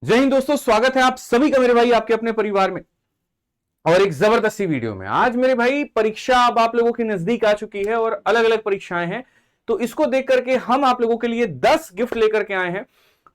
जय हिंद दोस्तों, स्वागत है आप सभी का मेरे भाई आपके अपने परिवार में और एक जबरदस्त सी वीडियो में। आज मेरे भाई परीक्षा अब आप लोगों के नजदीक आ चुकी है और अलग अलग परीक्षाएं हैं, तो इसको देख करके हम आप लोगों के लिए 10 गिफ्ट लेकर के आए हैं।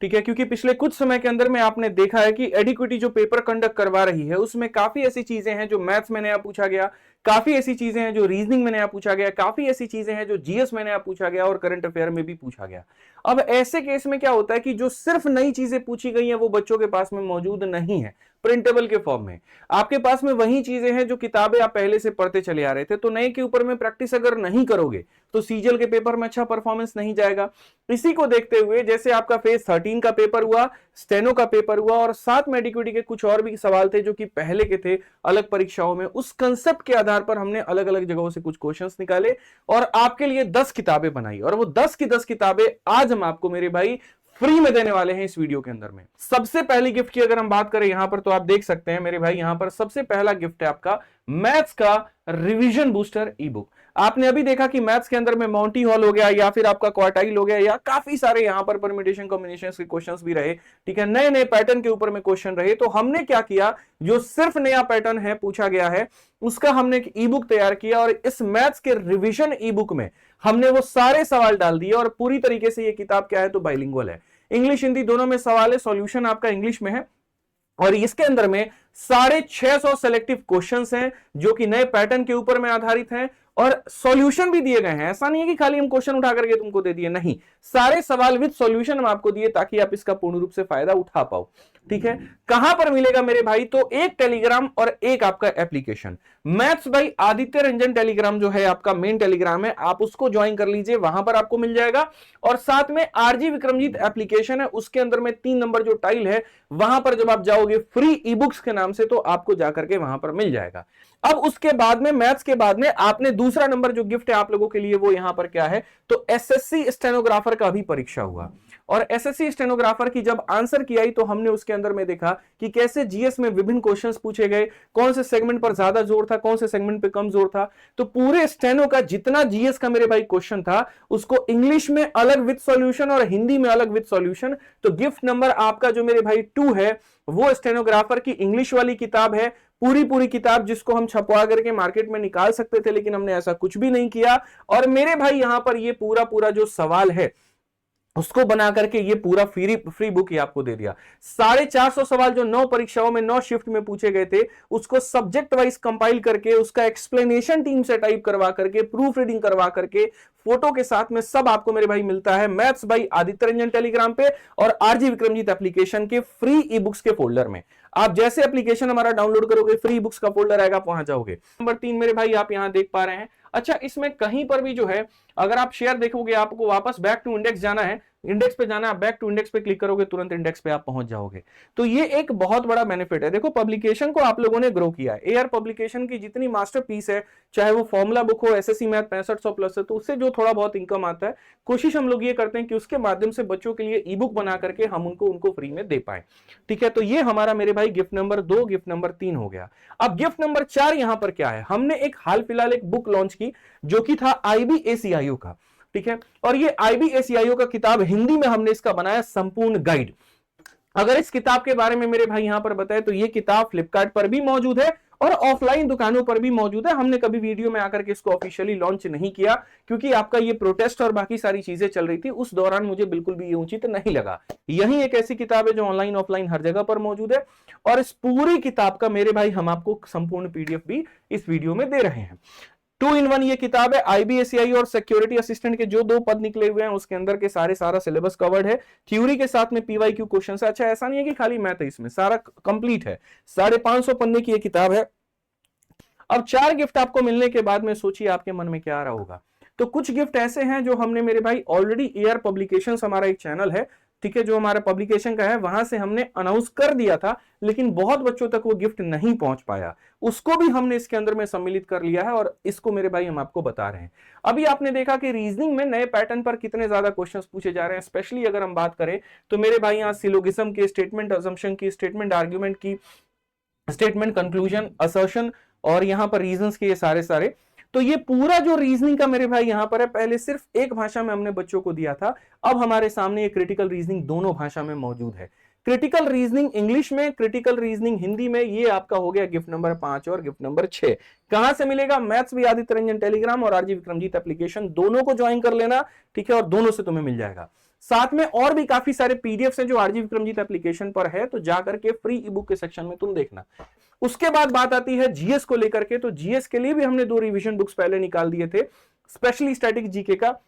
ठीक है, क्योंकि पिछले कुछ समय के अंदर में आपने देखा है कि एडिक्विटी जो पेपर कंडक्ट करवा रही है उसमें काफी ऐसी चीजें हैं जो मैथ्स में नया पूछा गया, काफी ऐसी चीजें हैं जो रीजनिंग में नया पूछा गया, काफी ऐसी चीजें हैं जो जीएस में नया पूछा गया और करंट अफेयर में भी पूछा गया। अब ऐसे केस में क्या होता है कि जो सिर्फ नई चीजें पूछी गई हैं वो बच्चों के पास में मौजूद नहीं है प्रिंटेबल के फॉर्म में। आपके पास में वही चीजें हैं जो किताबें आप पहले से पढ़ते चले आ रहे थे, तो नए के ऊपर में प्रैक्टिस अगर नहीं करोगे तो सीजीएल के पेपर में अच्छा परफॉर्मेंस नहीं जाएगा। इसी को देखते हुए जैसे आपका फेज 13 का पेपर हुआ, स्टेनो का पेपर हुआ और साथ में एडिक्विटी के कुछ और भी सवाल थे जो कि पहले के थे अलग परीक्षाओं में, उस कंसेप्ट के आधार पर हमने अलग अलग जगहों से कुछ क्वेश्चंस निकाले और आपके लिए 10 किताबें बनाई। और वो 10 की 10 किताबें आज हम आपको मेरे भाई फ्री में देने वाले हैं इस वीडियो के अंदर में। सबसे पहली गिफ्ट की अगर हम बात करें यहां पर, तो आप देख सकते हैं मेरे भाई यहां पर सबसे पहला गिफ्ट है आपका मैथ्स का रिवीजन बूस्टर ई बुक। आपने अभी देखा कि मैथ्स के अंदर में मॉन्टी हॉल हो गया या फिर आपका क्वार्टाइल हो गया या काफी सारे यहां पर परम्यूटेशन कॉम्बिनेशंस के क्वेश्चंस भी रहे। ठीक है, नए नए पैटर्न के ऊपर में क्वेश्चन रहे, तो हमने क्या किया, जो सिर्फ नया पैटर्न है पूछा गया है उसका हमने एक ई बुक तैयार किया और इस मैथ्स के रिवीजन ई बुक में हमने वो सारे सवाल डाल दिए। और पूरी तरीके से ये किताब क्या है, तो बाइलिंगुअल है, इंग्लिश हिंदी दोनों में सवाल है, सॉल्यूशन आपका इंग्लिश में है और इसके अंदर में 650 सेलेक्टिव क्वेश्चंस हैं जो कि नए पैटर्न के ऊपर में आधारित हैं और सॉल्यूशन भी दिए गए हैं। ऐसा नहीं है कि खाली हम क्वेश्चन उठा करके तुमको दे दिए, नहीं, सारे सवाल विद सॉल्यूशन हम आपको दिए ताकि आप इसका पूर्ण रूप से फायदा उठा पाओ। ठीक है, कहां पर मिलेगा मेरे भाई, तो एक टेलीग्राम और एक आपका application maths by Aditya Ranjan Telegram जो है आपका मेन टेलीग्राम है, आप उसको ज्वाइन कर लीजिए, वहां पर आपको मिल जाएगा। और साथ में आरजी विक्रमजीत एप्लीकेशन है, उसके अंदर में 3 नंबर जो टाइल है वहां पर जब आप जाओगे फ्री ई बुक्स के नाम से तो आपको जाकर के वहां पर मिल जाएगा। अब उसके बाद में मैथ्स के बाद में आपने दूसरा नंबर जो गिफ्ट है आप लोगों के लिए वो यहां पर क्या है, तो एसएससी स्टेनोग्राफर का भी परीक्षा हुआ और एसएससी स्टेनोग्राफर की जब आंसर की आई तो हमने उसके अंदर में देखा कि कैसे जीएस में विभिन्न क्वेश्चंस पूछे गए, कौन से सेगमेंट पर ज्यादा जोर था, कौन से सेगमेंट पे कम जोर था। तो पूरे स्टेनो का जितना जीएस का मेरे भाई क्वेश्चन था उसको इंग्लिश में अलग विद सॉल्यूशन और हिंदी में अलग विद सॉल्यूशन। तो गिफ्ट नंबर आपका जो मेरे भाई 2 है वो स्टेनोग्राफर की इंग्लिश वाली किताब है, पूरी किताब जिसको हम छपवा करके मार्केट में निकाल सकते थे लेकिन हमने ऐसा कुछ भी नहीं किया। और मेरे भाई यहां पर ये पूरा जो सवाल है उसको बना करके ये पूरा फ्री बुक ही आपको दे दिया। 450 सवाल जो 9 परीक्षाओं में 9 शिफ्ट में पूछे गए थे उसको सब्जेक्ट वाइज कंपाइल करके उसका एक्सप्लेनेशन टीम से टाइप करवा करके प्रूफ रीडिंग करवा करके फोटो के साथ में सब आपको मेरे भाई मिलता है maths by Aditya Ranjan Telegram पे और आरजी विक्रमजीत एप्लीकेशन के फ्री ई बुक्स के फोल्डर में। आप जैसे एप्लीकेशन हमारा डाउनलोड करोगे फ्री बुक्स का फोल्डर आएगा, वहां जाओगे। नंबर 3 मेरे भाई आप यहां देख पा रहे हैं। अच्छा, इसमें कहीं पर भी जो है अगर आप शेयर देखोगे आपको वापस बैक टू इंडेक्स जाना है, इंडेक्स पे जाना है, बैक टू इंडेक्स पे क्लिक करोगे तुरंत इंडेक्स पे आप पहुंच जाओगे। तो ये एक बहुत बड़ा बेनिफिट है। देखो पब्लिकेशन को आप लोगों ने ग्रो किया है, एआर पब्लिकेशन की जितनी मास्टरपीस है, चाहे वो फॉर्मूला बुक हो, एसएससी मैथ 6500 प्लस है, तो उससे जो थोड़ा बहुत इनकम आता है कोशिश हम लोग ये करते हैं कि उसके माध्यम से बच्चों के लिए ई बुक बना करके हम उनको फ्री में दे पाए। ठीक है, तो ये हमारा मेरे भाई गिफ्ट नंबर 2, गिफ्ट नंबर 3 हो गया। अब गिफ्ट नंबर 4 यहां पर क्या है, हमने एक हाल फिलहाल एक बुक लॉन्च की जो कि था आईबीएसीआईओ का। ठीक है, और ये आईबीएसीआईओ का किताब हिंदी में हमने इसका बनाया संपूर्ण गाइड। अगर इस किताब के बारे में मेरे भाई यहां पर बताए तो ये किताब फ्लिपकार्ट पर भी मौजूद है और ऑफलाइन दुकानों पर भी मौजूद है। हमने कभी वीडियो में आकर के इसको ऑफिशियली लॉन्च नहीं किया क्योंकि आपका ये प्रोटेस्ट और बाकी सारी चीजें चल रही थी, उस दौरान मुझे बिल्कुल भी ये उचित नहीं लगा। यही एक ऐसी किताब है जो ऑनलाइन ऑफलाइन हर जगह पर मौजूद है और इस पूरी किताब का मेरे भाई हम आपको संपूर्ण पीडीएफ भी इस वीडियो में दे रहे हैं। 2 in 1 ये किताब है। आईबीएससीआई और सिक्योरिटी असिस्टेंट के जो 2 पद निकले हुए हैं उसके अंदर के सारा सिलेबस कवर्ड है, थ्योरी के साथ में पीवाईक्यू क्वेश्चन है। अच्छा, ऐसा नहीं है कि खाली मैथ है, इसमें सारा कंप्लीट है। 550 पन्ने की ये किताब है। अब 4 गिफ्ट आपको मिलने के बाद में सोचिए आपके मन में क्या आ रहा होगा। तो कुछ गिफ्ट ऐसे हैं जो हमने मेरे भाई ऑलरेडी एआर पब्लिकेशंस हमारा एक चैनल है, ठीक है, जो हमारा पब्लिकेशन का है वहां से हमने अनाउंस कर दिया था लेकिन बहुत बच्चों तक वो गिफ्ट नहीं पहुंच पाया, उसको भी हमने इसके अंदर में सम्मिलित कर लिया है और इसको मेरे भाई हम आपको बता रहे हैं। अभी आपने देखा कि रीजनिंग में नए पैटर्न पर कितने ज्यादा क्वेश्चंस पूछे जा रहे हैं। स्पेशली अगर हम बात करें तो मेरे भाई यहाँ सिलोगिज्म की, स्टेटमेंट अजम्पशन की, स्टेटमेंट आर्ग्यूमेंट की, स्टेटमेंट कंक्लूजन, असर्शन और यहां पर रीजंस के ये सारे तो ये पूरा जो रीजनिंग का मेरे भाई यहां पर है, पहले सिर्फ एक भाषा में हमने बच्चों को दिया था, अब हमारे सामने ये क्रिटिकल रीजनिंग दोनों भाषा में मौजूद है। क्रिटिकल रीजनिंग इंग्लिश में, क्रिटिकल रीजनिंग हिंदी में। ये आपका हो गया गिफ्ट नंबर 5 और गिफ्ट नंबर 6। कहां से मिलेगा? मैथ्स भी आदित्य रंजन टेलीग्राम और आरजी विक्रमजीत एप्लीकेशन, दोनों को ज्वाइन कर लेना, ठीक है, और दोनों से तुम्हें मिल जाएगा। साथ में और भी काफी सारे पीडीएफ हैं जो आरजी विक्रमजीत एप्लीकेशन पर है, तो जाकर के फ्री ई बुक के सेक्शन में तुम देखना। उसके बाद बात आती है जीएस को लेकर के, तो जीएस के लिए भी हमने 2 रिवीजन बुक्स पहले निकाल दिए थे, स्पेशली स्टैटिक जीके का,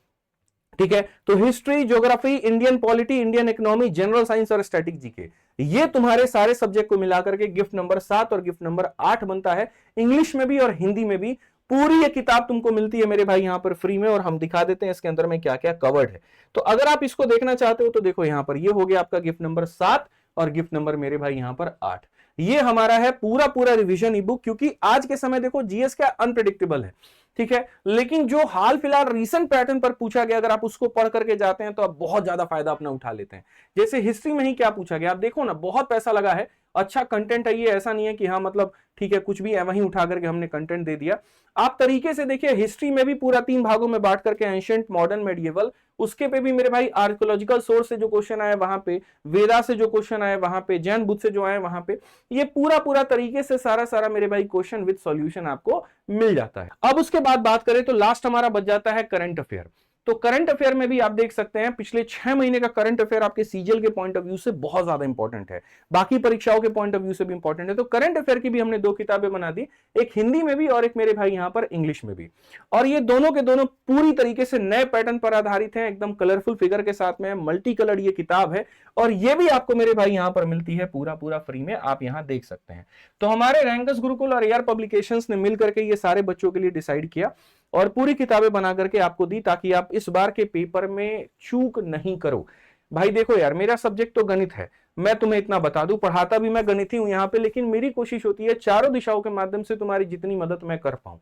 ठीक है। तो history, geography, Indian polity, Indian economy, general science और स्टैटिक जीके, ये तुम्हारे सारे सब्जेक्ट को मिलाकर के गिफ्ट नंबर 7 और गिफ्ट नंबर 8 बनता है। इंग्लिश में भी और हिंदी में भी पूरी ये किताब तुमको मिलती है मेरे भाई यहां पर फ्री में, और हम दिखा देते हैं इसके अंदर में क्या क्या कवर्ड है। तो अगर आप इसको देखना चाहते हो तो देखो यहां पर ये हो गया आपका गिफ्ट नंबर 7 और गिफ्ट नंबर मेरे भाई यहां पर 8। ये हमारा है पूरा पूरा रिवीजन ई बुक, क्योंकि आज के समय देखो जीएस क्या अनप्रेडिक्टेबल है, ठीक है, लेकिन जो हाल फिलहाल रीसेंट पैटर्न पर पूछा गया अगर आप उसको पढ़ करके जाते हैं तो आप बहुत ज्यादा फायदा अपना उठा लेते हैं। जैसे हिस्ट्री में ही क्या पूछा गया, आप देखो ना, बहुत पैसा लगा है, अच्छा कंटेंट है ये, ऐसा नहीं है कि हाँ मतलब ठीक है कुछ भी है वहीं उठा करके हमने कंटेंट दे दिया। आप तरीके से देखिए, हिस्ट्री में भी पूरा 3 भागों में बांट करके, एंशिएंट, मॉडर्न, मेडिएवल, उसके पे भी मेरे भाई आर्कियोलॉजिकल सोर्स से जो क्वेश्चन आए वहां पे, वेदा से जो क्वेश्चन आए वहां पे, जैन बुद्ध से जो आए वहां पे, ये पूरा पूरा तरीके से सारा सारा मेरे भाई क्वेश्चन विद सॉल्यूशन आपको मिल जाता है। अब उसके बाद बात करें तो लास्ट हमारा बच जाता है करंट अफेयर। तो करंट अफेयर में भी आप देख सकते हैं पिछले 6 महीने का करंट अफेयर आपके सीजीएल के पॉइंट ऑफ व्यू से बहुत ज्यादा इंपॉर्टेंट है, बाकी परीक्षाओं के पॉइंट ऑफ व्यू से भी इंपॉर्टेंट है। तो करंट अफेयर की भी हमने 2 किताबें बना दी, एक हिंदी में भी और एक मेरे भाई यहां पर इंग्लिश में भी, और ये दोनों के दोनों पूरी तरीके से नए पैटर्न पर आधारित हैं, एकदम कलरफुल फिगर के साथ में, मल्टी कलर्ड ये किताब है, और ये भी आपको मेरे भाई यहां पर मिलती है पूरा पूरा फ्री में, आप यहां देख सकते हैं। तो हमारे रैंकर्स गुरुकुल और एआर पब्लिकेशंस ने मिलकर के ये सारे बच्चों के लिए डिसाइड किया और पूरी किताबें बना करके आपको दी, ताकि आप इस बार के पेपर में चूक नहीं करो। भाई देखो यार, मेरा सब्जेक्ट तो गणित है, मैं तुम्हें इतना बता दूं, पढ़ाता भी मैं गणित ही हूं यहाँ पे, लेकिन मेरी कोशिश होती है चारों दिशाओं के माध्यम से तुम्हारी जितनी मदद मैं कर पाऊं,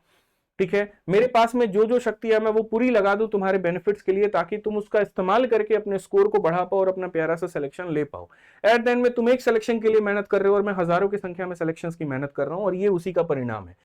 ठीक है, मेरे पास में जो जो शक्ति है मैं वो पूरी लगा दूं तुम्हारे बेनिफिट्स के लिए, ताकि तुम उसका इस्तेमाल करके अपने स्कोर को बढ़ा पाओ और अपना प्यारा सा सिलेक्शन ले पाओ। एट द एंड में तुम एक सिलेक्शन के लिए मेहनत कर रहे हो और मैं हजारों की संख्या में सिलेक्शंस की मेहनत कर रहा हूं, और ये उसी का परिणाम है।